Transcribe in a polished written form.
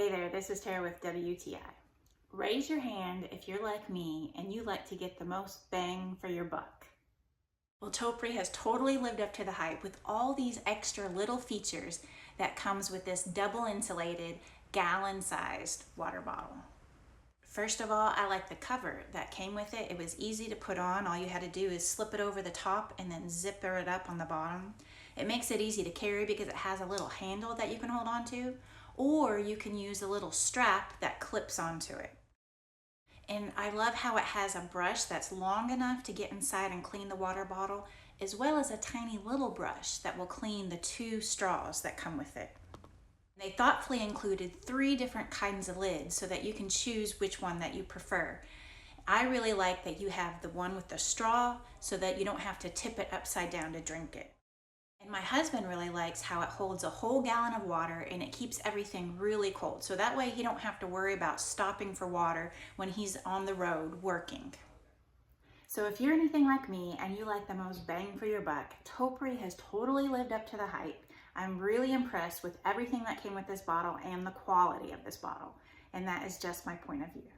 Hey there, this is Tara with WTI. Raise your hand if you're like me and you like to get the most bang for your buck. Well, Topre has totally lived up to the hype with all these extra little features that comes with this double insulated gallon-sized water bottle. First of all, I like the cover that came with it. It was easy to put on. All you had to do is slip it over the top and then zipper it up on the bottom. It makes it easy to carry because it has a little handle that you can hold on to, or you can use a little strap that clips onto it. And I love how it has a brush that's long enough to get inside and clean the water bottle, as well as a tiny little brush that will clean the 2 straws that come with it. They thoughtfully included 3 different kinds of lids so that you can choose which one that you prefer. I really like that you have the one with the straw so that you don't have to tip it upside down to drink it. And my husband really likes how it holds a whole gallon of water and it keeps everything really cold. So that way he don't have to worry about stopping for water when he's on the road working. So if you're anything like me and you like the most bang for your buck, Topre has totally lived up to the hype. I'm really impressed with everything that came with this bottle and the quality of this bottle. And that is just my point of view.